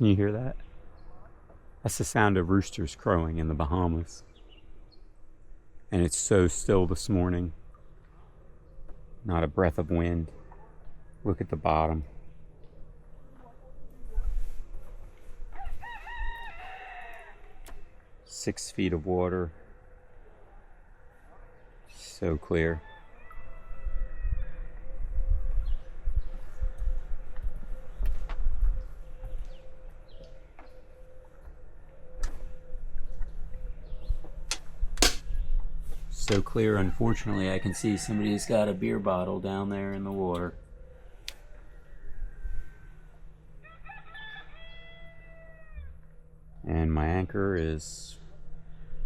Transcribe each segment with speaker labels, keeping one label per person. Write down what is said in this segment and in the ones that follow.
Speaker 1: Can you hear that? That's the sound of roosters crowing in the Bahamas. And it's so still this morning. Not a breath of wind. Look at the bottom. Six feet of water. So clear. So clear, unfortunately, I can see somebody's got a beer bottle down there in the water. And my anchor is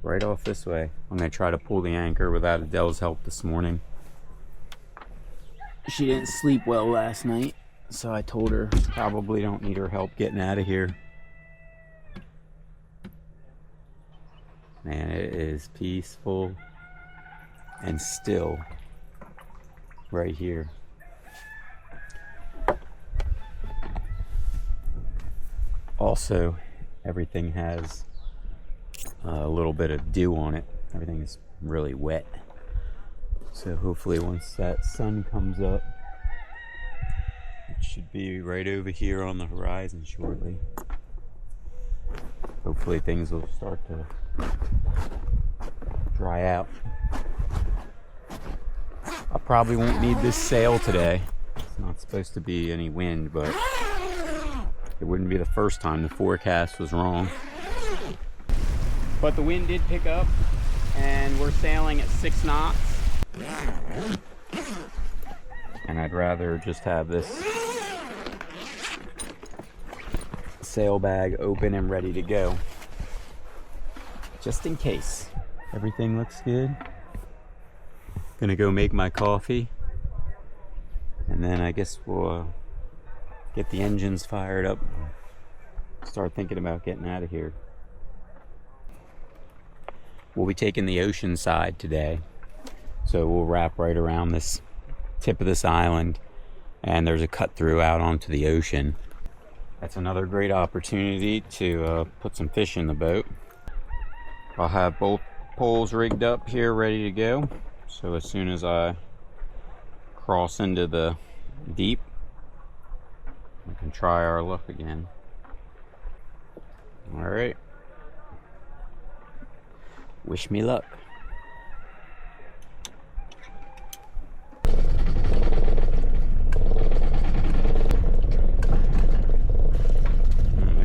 Speaker 1: right off this way. I'm gonna try to pull the anchor without Adele's help this morning. She didn't sleep well last night, so I told her probably don't need her help getting out of here. Man, it is peaceful and still right here. Also, everything has a little bit of dew on it. Everything is really wet. So hopefully once that sun comes up, it should be right over here on the horizon shortly. Hopefully things will start to dry out. I probably won't need this sail today. It's not supposed to be any wind, but it wouldn't be the first time the forecast was wrong. But the wind did pick up, and we're sailing at 6 knots. And I'd rather just have this sail bag open and ready to go, just in case. Everything looks good. Gonna go make my coffee, and then I guess we'll get the engines fired up, start thinking about getting out of here. We'll be taking the ocean side today, so we'll wrap right around this tip of this island, and there's a cut through out onto the ocean. That's another great opportunity to put some fish in the boat. I'll have both poles rigged up here ready to go, so as soon as I cross into the deep, we can try our luck again. All right. Wish me luck. Look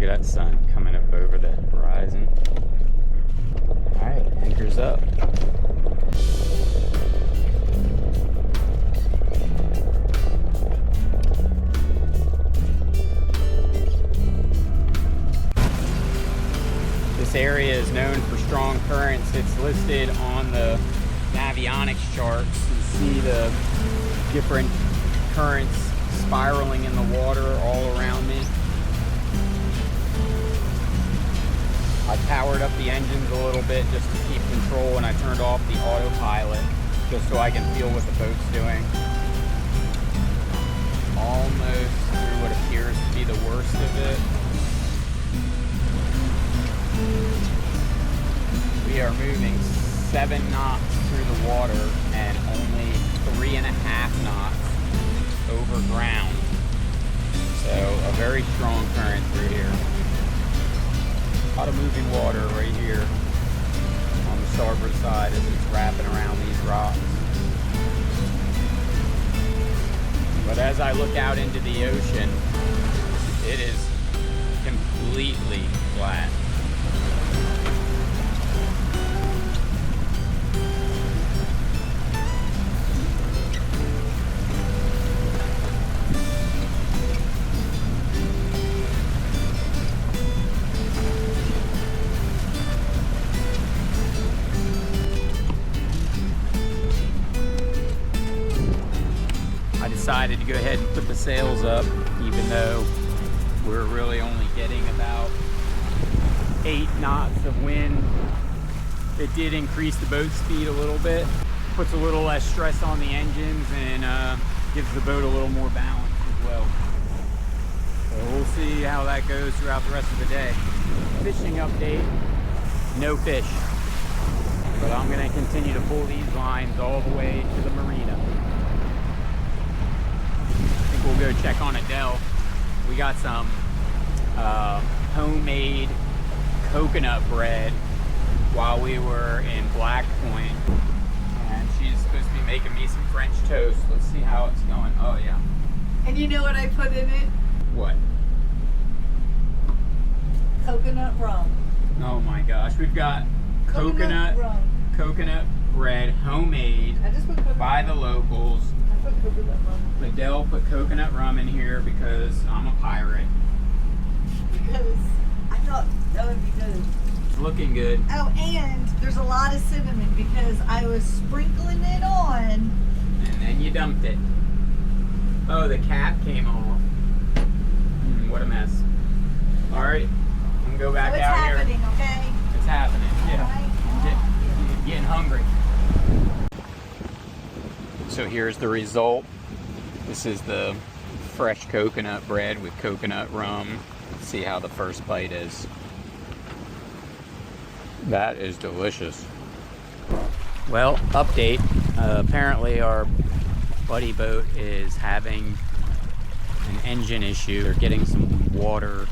Speaker 1: at that sun coming up over the horizon. All right, anchor's up. This area is known for strong currents. It's listed on the navionics charts. You see the different currents spiraling in the water all around me. I powered up the engines a little bit just to keep control, and I turned off the autopilot just so I can feel what the boat's doing. Almost through what appears to be the worst of it. We are moving 7 knots through the water and only 3.5 knots over ground. So a very strong current through here. A lot of moving water right here on the starboard side as it's wrapping around these rocks. But as I look out into the ocean, it is completely flat. Decided to go ahead and put the sails up, even though we're really only getting about 8 knots of wind. It did increase the boat speed a little bit, puts a little less stress on the engines, and gives the boat a little more balance as well. So we'll see how that goes throughout the rest of the day. Fishing update, no fish. But I'm gonna continue to pull these lines all the way to the marina. I think we'll go check on Adele. We got some homemade coconut bread while we were in Black Point. And she's supposed to be making me some French toast. Let's see how it's going. Oh yeah.
Speaker 2: And you know what I put in it?
Speaker 1: What?
Speaker 2: Coconut rum.
Speaker 1: Oh my gosh, we've got coconut bread, homemade,
Speaker 2: I just put coconut
Speaker 1: by the locals.
Speaker 2: I put coconut rum.
Speaker 1: Adele put coconut rum in here because I'm a pirate.
Speaker 2: Because I thought that would be good.
Speaker 1: It's looking good.
Speaker 2: Oh, and there's a lot of cinnamon because I was sprinkling it on.
Speaker 1: And then you dumped it. Oh, the cap came off. What a mess. Alright, I'm gonna go back
Speaker 2: So
Speaker 1: out here.
Speaker 2: it's happening, okay?
Speaker 1: It's happening, yeah.
Speaker 2: Right.
Speaker 1: I'm getting hungry. So here's the result. This is the fresh coconut bread with coconut rum. Let's see how the first bite is. That is delicious. Well, update. Apparently our buddy boat is having an engine issue. They're getting some water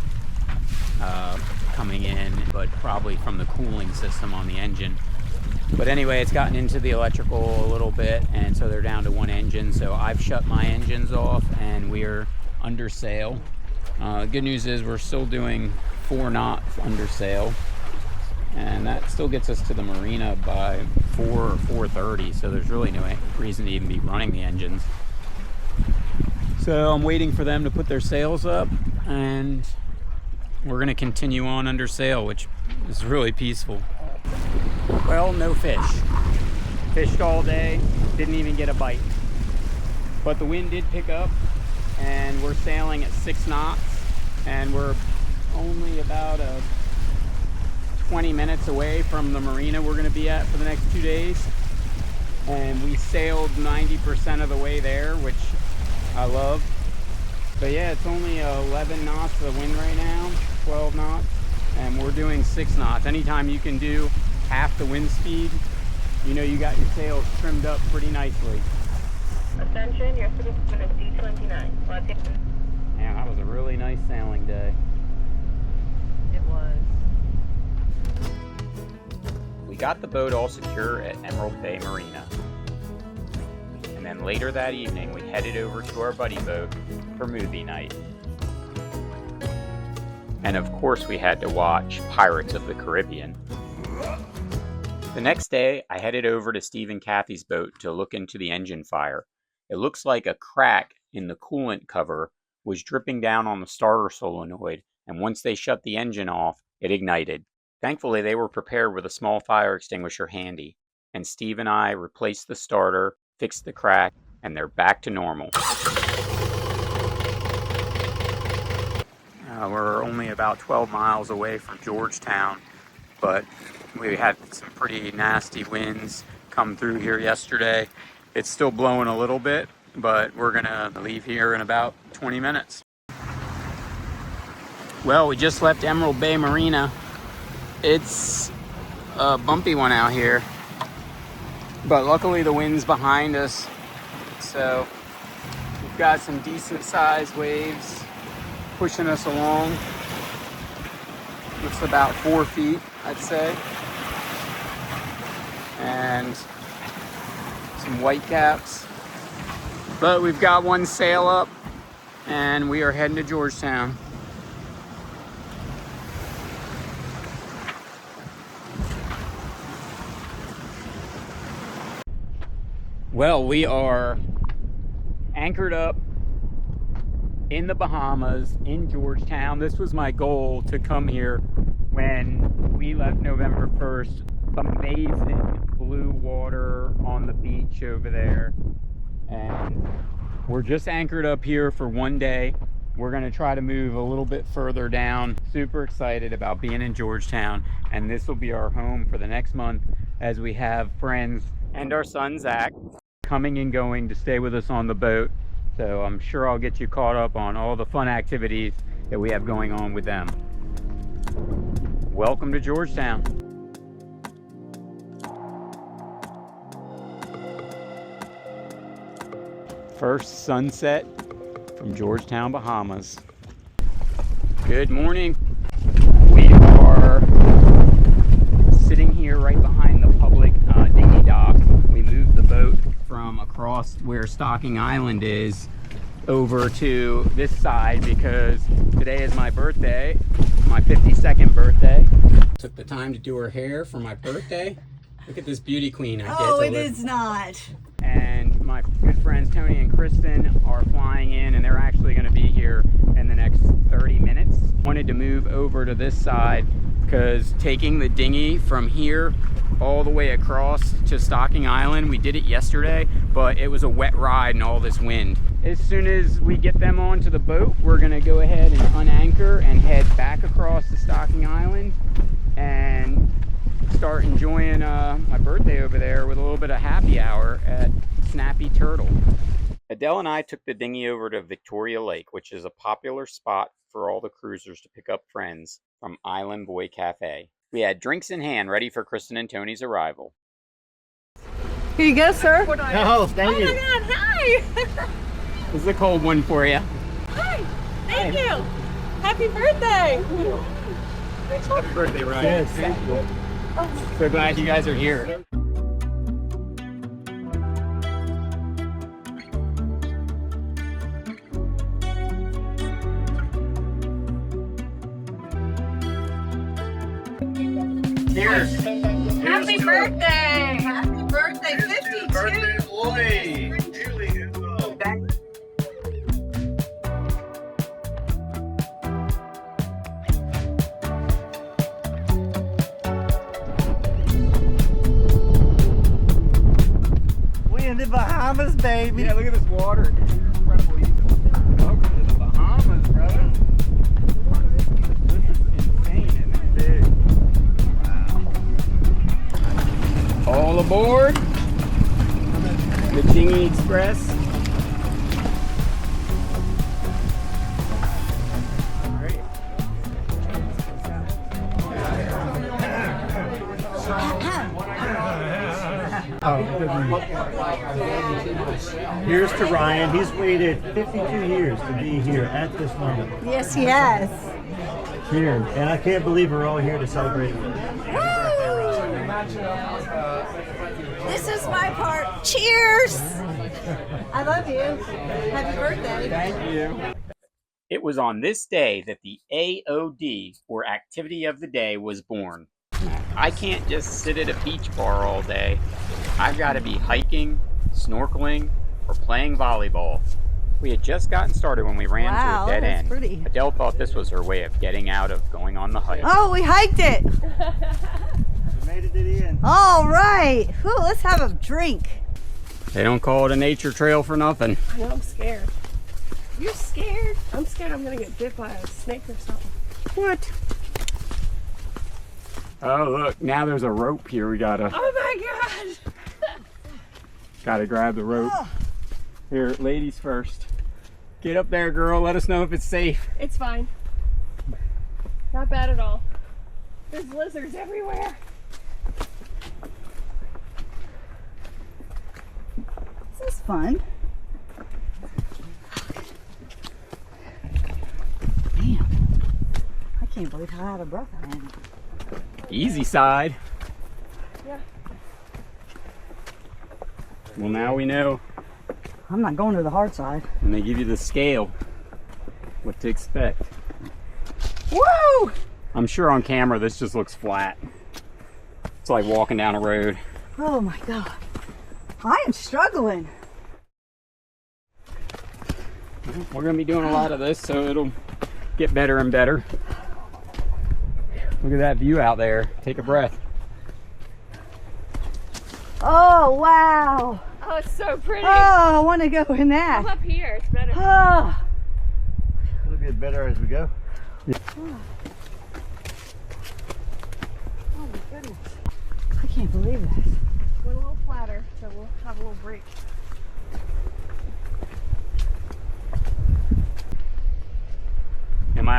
Speaker 1: coming in, but probably from the cooling system on the engine. But anyway, it's gotten into the electrical a little bit, and so they're down to one engine. So I've shut my engines off and we're under sail. Good news is we're still doing 4 knots under sail, and that still gets us to the marina by 4 or 4:30. So there's really no reason to even be running the engines. So I'm waiting for them to put their sails up, and we're gonna continue on under sail, which is really peaceful. Well, no fish. Fished all day, didn't even get a bite. But the wind did pick up, and we're sailing at 6 knots, and we're only about 20 minutes away from the marina we're gonna be at for the next 2 days. And we sailed 90% of the way there, which I love. But yeah, it's only 11 knots for the wind right now, 12 knots, and we're doing 6 knots. Anytime you can do half the wind speed, you know you got your sails trimmed up pretty nicely.
Speaker 3: Attention, your citizen is D29.
Speaker 1: Man, that was a really nice sailing day.
Speaker 2: It was.
Speaker 1: We got the boat all secure at Emerald Bay Marina. And then later that evening, we headed over to our buddy boat for movie night. And of course, we had to watch Pirates of the Caribbean. The next day, I headed over to Steve and Kathy's boat to look into the engine fire. It looks like a crack in the coolant cover was dripping down on the starter solenoid, and once they shut the engine off, it ignited. Thankfully, they were prepared with a small fire extinguisher handy, and Steve and I replaced the starter, fixed the crack, and they're back to normal. We're only about 12 miles away from Georgetown, but we had some pretty nasty winds come through here yesterday. It's still blowing a little bit, but we're gonna leave here in about 20 minutes. Well, we just left Emerald Bay Marina. It's a bumpy one out here, but luckily the wind's behind us, so we've got some decent sized waves pushing us along. It's about 4 feet, I'd say, and some white caps. But we've got one sail up, and we are heading to Georgetown. Well, we are anchored up in the Bahamas, in Georgetown. This was my goal, to come here when we left November 1st. Amazing blue water on the beach over there. And we're just anchored up here for one day. We're gonna try to move a little bit further down. Super excited about being in Georgetown, and this will be our home for the next month, as we have friends and our son Zach coming and going to stay with us on the boat. So I'm sure I'll get you caught up on all the fun activities that we have going on with them. Welcome to Georgetown. First sunset from Georgetown, Bahamas. Good morning. We are sitting here right behind the public dinghy dock. We moved the boat from across where Stocking Island is over to this side because today is my birthday, my 52nd birthday. Took the time to do her hair for my birthday. Look at this beauty queen I get to
Speaker 2: it
Speaker 1: live.
Speaker 2: is not.
Speaker 1: And my good friends Tony and Kristen are flying in, and they're actually going to be here in the next 30 minutes. Wanted to move over to this side because taking the dinghy from here all the way across to Stocking Island, we did it yesterday, but it was a wet ride and all this wind. As soon as we get them onto the boat, we're going to go ahead and unanchor and head back across to Stocking Island and start enjoying my birthday over there with a little bit of happy hour at Snappy Turtle. Adele and I took the dinghy over to Victoria Lake, which is a popular spot for all the cruisers to pick up friends from Island Boy Cafe. We had drinks in hand ready for Kristen and Tony's arrival.
Speaker 2: Here you go, sir.
Speaker 4: Oh, thank you.
Speaker 2: Oh my God, hi.
Speaker 1: This is a cold one for you.
Speaker 2: Hi, thank you. Happy birthday.
Speaker 1: Happy birthday, Ryan.
Speaker 4: Yes, thank you.
Speaker 1: So glad you guys are here. Cheers.
Speaker 2: Happy birthday. Happy birthday, 52.
Speaker 4: Birthday boy. Julie. We in the Bahamas, baby.
Speaker 1: Yeah, look at this water. It's incredible. Welcome to the Bahamas, brother. This is insane, isn't it? Big. Wow. All aboard the Dinghy Express.
Speaker 4: Here's to Ryan. He's waited 52 years to be here at this moment.
Speaker 2: Yes, he has.
Speaker 4: Here. And I can't believe we're all here to celebrate.
Speaker 2: This is my part. Cheers. I love you. Happy birthday.
Speaker 1: Thank you. It was on this day that the AOD, or Activity of the Day, was born. I can't just sit at a beach bar all day. I've got to be hiking, snorkeling, or playing volleyball. We had just gotten started when we ran to a dead end.
Speaker 2: Pretty.
Speaker 1: Adele thought this was her way of getting out of going on the hike.
Speaker 2: Oh, we hiked it.
Speaker 4: We made it to the end.
Speaker 2: All right. Whew, let's have a drink.
Speaker 1: They don't call it a nature trail for nothing.
Speaker 5: I know, I'm scared. You're scared? I'm scared I'm gonna get bit by a snake or something.
Speaker 1: What? Oh, look, now there's a rope here. We gotta
Speaker 5: Oh my gosh!
Speaker 1: grab the rope. Here, ladies first. Get up there, girl. Let us know if it's safe.
Speaker 5: It's fine. Not bad at all. There's lizards everywhere.
Speaker 2: This is fun. Damn. I can't believe how out of breath I am.
Speaker 1: Easy side.
Speaker 5: Yeah.
Speaker 1: Well, now we know
Speaker 2: I'm not going to the hard side.
Speaker 1: when they give you the scale what to expect.
Speaker 2: Woo!
Speaker 1: I'm sure on camera this just looks flat. It's like walking down a road.
Speaker 2: Oh my God. I am struggling.
Speaker 1: We're gonna be doing a lot of this, so it'll get better and better. Look at that view out there. Take a breath.
Speaker 2: Oh, wow.
Speaker 5: Oh, it's so pretty.
Speaker 2: Oh, I want to go in that.
Speaker 5: Come up here, it's better.
Speaker 2: Oh.
Speaker 4: It'll get better as we go.
Speaker 2: Oh my goodness. I can't believe this.
Speaker 5: We're a little flatter, so we'll have a little break.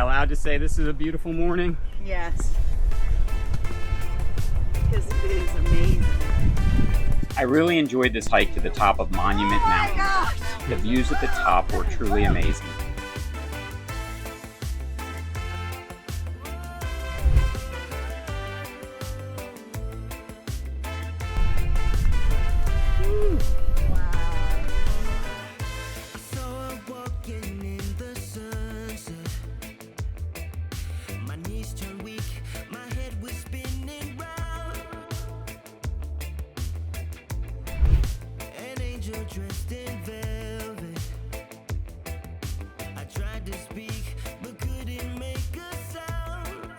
Speaker 1: allowed to say this is a beautiful morning?
Speaker 2: Yes. Because it is amazing.
Speaker 1: I really enjoyed this hike to the top of Monument
Speaker 2: Oh my
Speaker 1: Mountain.
Speaker 2: gosh!
Speaker 1: The views at the top were truly amazing.
Speaker 6: Dressed in velvet, I tried to speak but couldn't make a sound.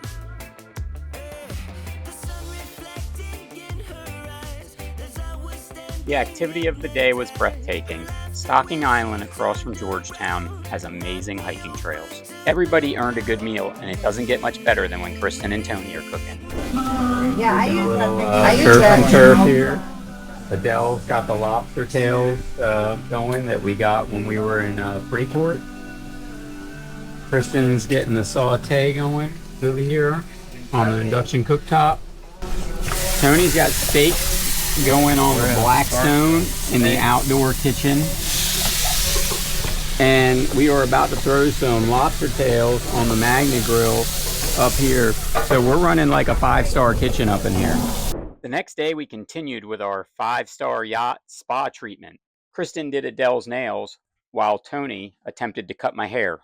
Speaker 6: The sun reflecting in her eyes as I was standing.
Speaker 1: The activity of the day was breathtaking. Stocking Island across from Georgetown has amazing hiking trails. Everybody earned a good meal, and it doesn't get much better than when Kristen and Tony are cooking.
Speaker 2: Yeah, I use
Speaker 1: Surf
Speaker 2: that.
Speaker 1: and turf here. Adele's got the lobster tails going that we got when we were in Freeport. Kristen's getting the saute going over here on the induction cooktop. Tony's got steak going on the Blackstone in the outdoor kitchen. And we are about to throw some lobster tails on the Magna Grill up here. So we're running like a 5-star kitchen up in here. The next day we continued with our 5-star yacht spa treatment. Kristen did Adele's nails while Tony attempted to cut my hair.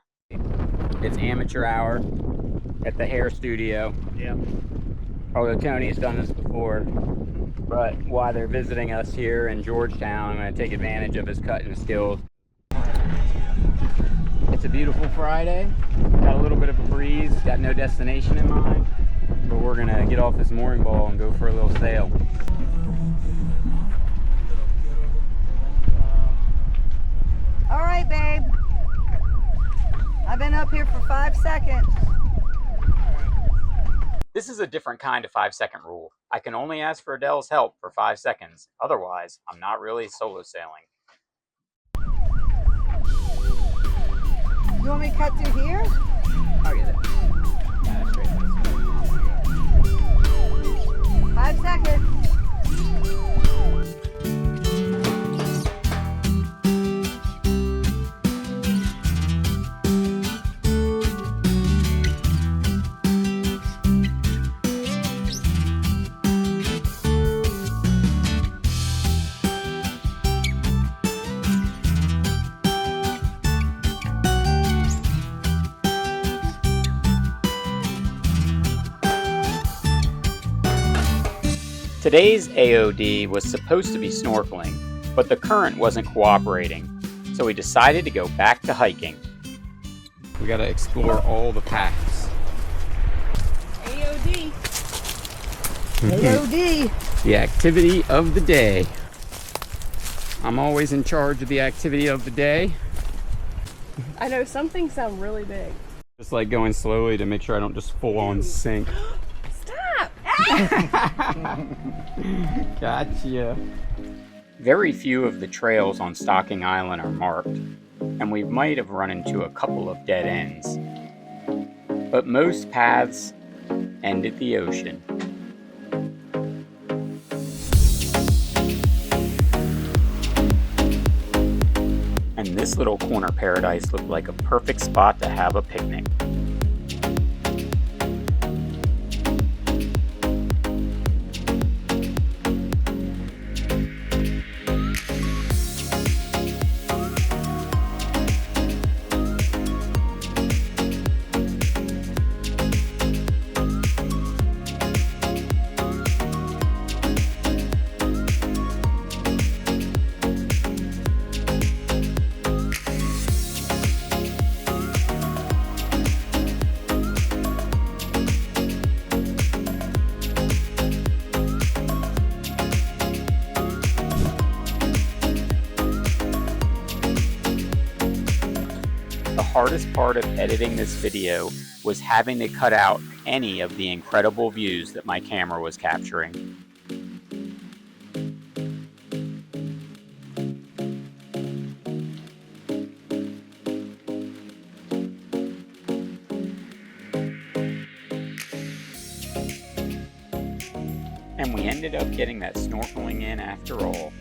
Speaker 1: It's amateur hour at the hair studio.
Speaker 4: Yeah.
Speaker 1: Although Tony's done this before. But while they're visiting us here in Georgetown, I'm going to take advantage of his cutting skills. It's a beautiful Friday. Got a little bit of a breeze. Got no destination in mind. But we're gonna get off this mooring ball and go for a little sail.
Speaker 2: All right, babe. I've been up here for 5 seconds.
Speaker 1: This is a different kind of 5-second rule. I can only ask for Adele's help for 5 seconds. Otherwise, I'm not really solo sailing.
Speaker 2: You want me to cut through here?
Speaker 1: I'll get it. Yeah, that's straight.
Speaker 2: 5 seconds.
Speaker 1: Today's AOD was supposed to be snorkeling, but the current wasn't cooperating, so we decided to go back to hiking. We gotta explore all the paths.
Speaker 5: AOD.
Speaker 2: AOD.
Speaker 1: The activity of the day. I'm always in charge of the activity of the day.
Speaker 5: I know some things sound really big.
Speaker 1: Just like going slowly to make sure I don't just full on sink.
Speaker 5: Stop!
Speaker 1: Gotcha. Very few of the trails on Stocking Island are marked, and we might have run into a couple of dead ends. But most paths end at the ocean. And this little corner paradise looked like a perfect spot to have a picnic. The hardest part of editing this video was having to cut out any of the incredible views that my camera was capturing. And we ended up getting that snorkeling in after all.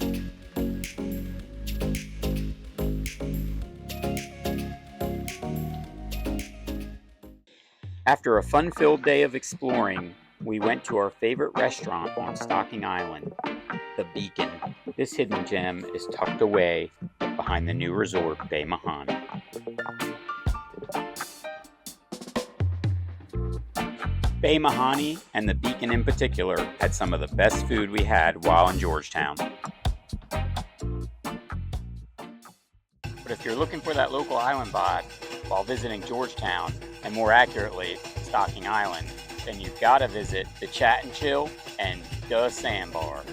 Speaker 1: After a fun-filled day of exploring, we went to our favorite restaurant on Stocking Island, the Beacon. This hidden gem is tucked away behind the new resort, Bay Mahoney. Bay Mahoney, and the Beacon in particular, had some of the best food we had while in Georgetown. But if you're looking for that local island vibe while visiting Georgetown, and more accurately, Stocking Island, then you've got to visit the Chat and Chill and the Sandbar.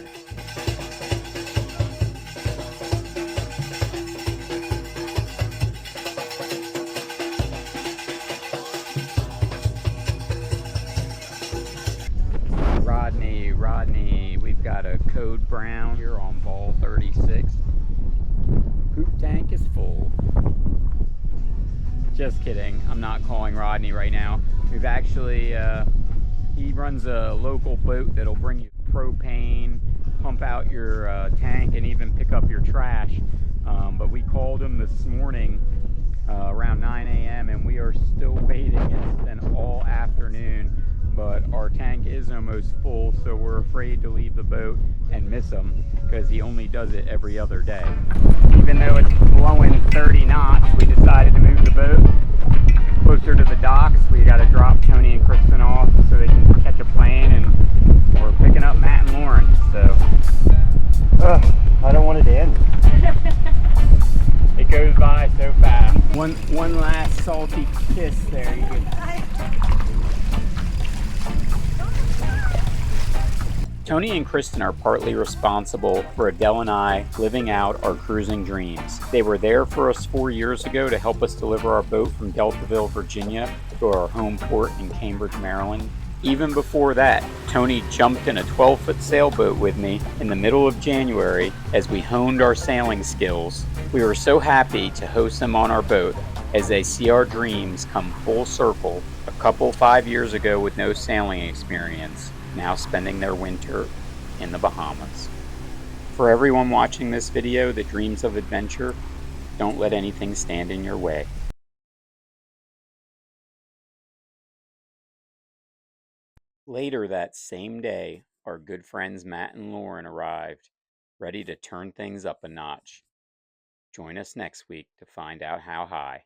Speaker 1: Rodney, we've got a code brown here on ball 36. Poop tank is full. Just kidding, I'm not calling Rodney right now. We've actually, he runs a local boat that'll bring you propane, pump out your tank, and even pick up your trash. But we called him this morning around 9 a.m. and we are still waiting. It's been all afternoon, but our tank is almost full, so we're afraid to leave the boat and miss him because he only does it every other day. Even though it's blowing 30 knots, we decided to move the boat closer to the docks. We got to drop Tony and Kristen off so they can catch a plane, and we're picking up Matt and Lauren. So
Speaker 4: I don't want it to end.
Speaker 1: it goes by so fast. One last salty kiss there. You can... Tony and Kristen are partly responsible for Adele and I living out our cruising dreams. They were there for us 4 years ago to help us deliver our boat from Deltaville, Virginia to our home port in Cambridge, Maryland. Even before that, Tony jumped in a 12-foot sailboat with me in the middle of January as we honed our sailing skills. We were so happy to host them on our boat as they see our dreams come full circle. A couple 5 years ago with no sailing experience, now spending their winter in the Bahamas. For everyone watching this video that dreams of adventure, don't let anything stand in your way. Later that same day, our good friends Matt and Lauren arrived, ready to turn things up a notch. Join us next week to find out how high.